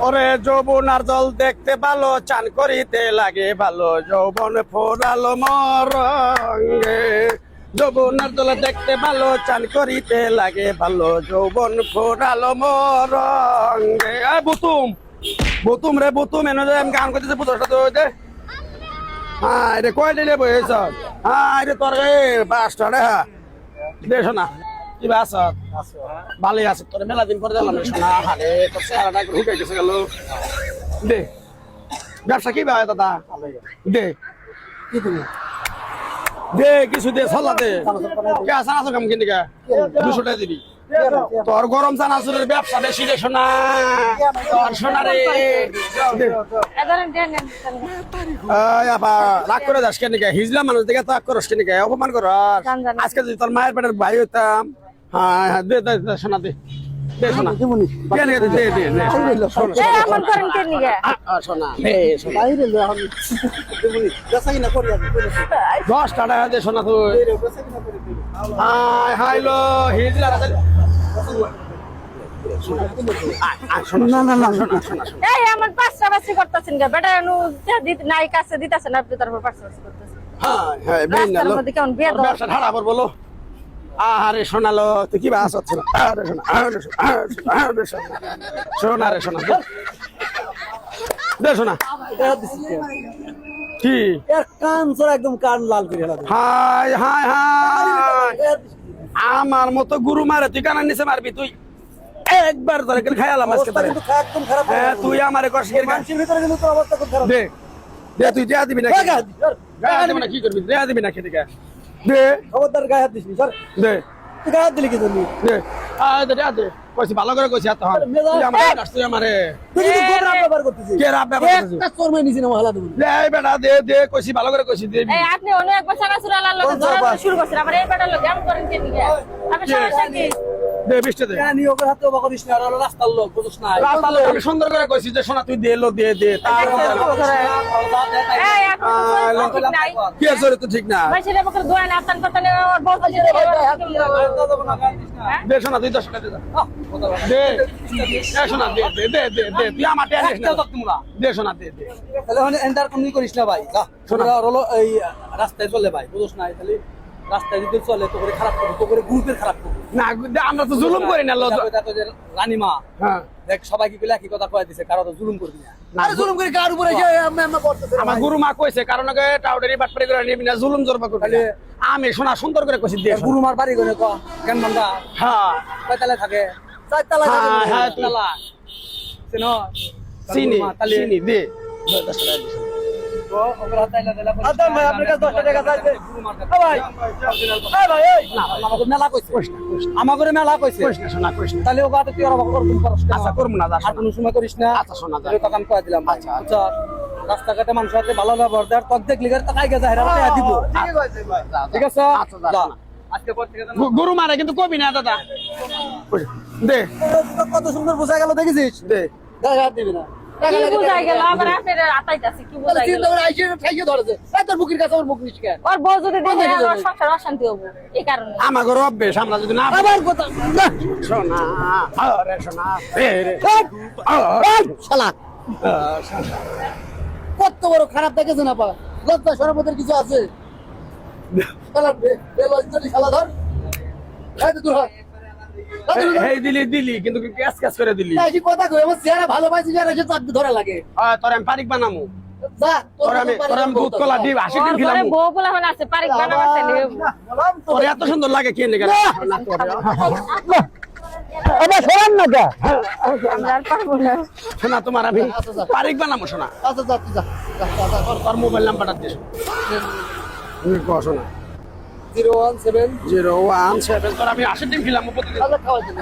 ওরে যৌবনার জল দেখতে ভালো, চান করিতে লাগে ভালো, যৌবন ফোরালো মরঙ্গে। যৌবনার জল দেখতে ভালো, চান করিতে লাগে ভালো, যৌবন ফোরালো মরঙ্গে। বুতুম বুতুম রে বুতুম, এনে আমি গান করতেছি বুঝতে দে। হ্যাঁ রে কয় দিলে বইছ? হ্যাঁ রে তোর বাসটা রে দেশ না কি বাস ভালোই আছে, তোর মেলা দিন পরে দিলাম শোনা। হারে তোর চেহারাটা ঢুকে গেছে গেল। দে ব্যবসা কি ভাই দাদা? দে কি তুমি দে কিছু দে সল্লা দে। কে আসান আছো কাম কিনে 200 টাকা দিবি। তোর গরম চানাচুরের ব্যবসা বেশি রে সোনা, তোর সোনা রে। রাগ করে যাস কেন? হিজলা মানুষ দেখে রাগ করস কেন? অপমান কর। আজকে যদি তোর মায়ের পেটের ভাই হইতাম। হ্যাঁ হ্যাঁ দে দে সোনা দে দে সোনা দে দে দে দে সোনা 10 টাকা দে সোনা তুই। হাই লো হিজলা না না না এই আমার পাঁচশাবাসি করতেছেন গা বেটা নু নাই কাছে দিতাছেন আপনি তারপর পাঁচশাবাসি করতেছেন। হ্যাঁ হ্যাঁ বেন না লো ব্যবসা ধারা বল বলো। আরে শোনালো তুই কি বাস হচ্ছে না? আরে শোনা শোনা রে শোনা দে শোনা কি কান চোর একদম কান লাল করে ফেলা। হাই হাই হাই আমার মতো গুরু মারে তুই কানের নিচে মারবি? তুই একবার ধরে খাইলাম আজকে একদম খারাপ। হ্যাঁ তুই আমারে কষ্টের মানুষের ভিতরে কিন্তু তোর অবস্থা খুব খারাপ। দে দে তুই দেয়া দিবি না? দেয়া দিবি না কি করবি? দেয়া দিবি না খেতে দে খবরদার গায়ে হাত দিস নি স্যার। দে তুই গায়ে হাত দিলি কি জন্য? দে দে দেয়া দে কইছি ভালো করে কইছি। এত তুই আমারে কাটছিস আমারে। তুই কিন্তু গোবর ব্যবহার করতেছিস। কে রাব ব্যবহার করছিস? একটা চোর মাই নিছি না মহলা দেব। দে বেটা দে দে কইছি ভালো করে কইছি দে। এই আপনি অনেক বছর আসুরা লাল লগে ধরা শুরু করছেন, আবার এই বেটার লগে এমন করেন কেন? আপনি সমস্যা কি? দে বিশটা দে। কেন নিয়োগের হাতে অবাক করিস না? আর হলো রাস্তার লোক বুঝছ না? রাস্তা লোক আমি সুন্দর করে কইছি যে সোনা তুই দে লো দে দে। এই এখন ঠিক নাই। কি আছে তো ঠিক না? ভাই ছেলে বকর দোয়া না আতান করতে ওর বউ বসে দে সোনা তুই 10 টাকা দে। দে এ সোনা দে দে দে দে দে তুই আমার টেনে না। দে সোনা দে দে। তাহলে মানে এন্টার কোন করিস না ভাই। যা শোনা হলো এই রাস্তায় চলে ভাই বুঝছ না? তাহলে রাস্তায় যদি চলে তো করে খারাপ করবে, তো করে গ্রুপের খারাপ করবে না। আমরা তো জুলুম করি না। দেখো যে রানীমা হ্যাঁ দেখ সবাইকে কইলা কি কথা কয় দিছে, কারো তো জুলুম করবি না। আরে জুলুম করে কার উপরে যে আমরা করতেছে? আমার গুরু মা কইছে কারণ টাউডারি বাটপারি করে নিবি না, জুলুম জরবা করবি। আমি শোনা সুন্দর করে কইছি দে। গুরু মার বাড়ি গনে ক কেন বান্দা? হ্যাঁ কয়তলা থাকে? চারতলা থাকে। হ্যাঁ, হ্যাঁ, চারতলা চিনো? চিনি চিনি দে। তো ওরা তাইলা দিলা আদম ভাই আপনার কাছে 10 টাকা চাইছে। গুরু মার কাছে ভাই এই ভাই এই না আমাকে মেলা কইছে। আমাকে মেলা কইছে। কইস না শোনা কইস না। তাহলে ও কথা তুই আর অবাক করবি করস না। আচ্ছা করব না। আর কোনো সময় করিস না। আচ্ছা শোনা তোর কথা আমি কই দিলাম। আচ্ছা আচ্ছা রাস্তাঘাটে মানুষের সাথে ভালো ব্যবহার দেওয়ার তক দেখলি গার টাকা গেছে হেরা টাকা দিব। ঠিক আছে আচ্ছা যা। আজকে পর থেকে গুরু মারে কিন্তু কবি না দাদা। দে কত সুন্দর বোঝা গেল দেখেছিস? দে টাকা দিবি না। কি বুঝাই গেল? আবার আপনার আতাইতাছে কি বুঝাই গেল? চিন্তা করে আইছে ঠাইয়ে ধরেছে। এই তোর বুকের কাছে ওর মুখ নিস কেন? ওর বউ যদি দেখে আমার সংসার অশান্তি হবে এই কারণে। আমার ঘর অভ্যেস আমরা যদি না আবার কথা শোনা আরে শোনা রে শালা কত বড় খারাপ দেখেছ না পা? লজ্জা শরমের কিছু আছে? শালা বেলজ্জতি শালা ধর। এই তো দূর হ। এই দিলি কিন্তু ক্যাশ ক্যাশ করে দিলি। এই কথা কই আমার চেহারা ভালো পাইছি যারা সে চাকরি ধরা লাগে। তোর আমি পারিক বানামু। যা তোর আমি দুধ কলা দিই 80 দিন ওর খিলামু। ঘরে বউ পোলা মানে আছে পারিক বানাবার চাইলে বললাম তো তোর এত সুন্দর লাগে কে নেগা? না তোর আবার শোন না যা। আমরা আর পারবো না। শোনা তোমার আমি পারিক বানামু শোনা। আচ্ছা যা যা যা তোর মোবাইল নাম্বারটা দে। তুমি কও শোনা 017 017 তোর আমি 80 দিন খিলামু প্রতিদিন। আচ্ছা খাওয়া দিন।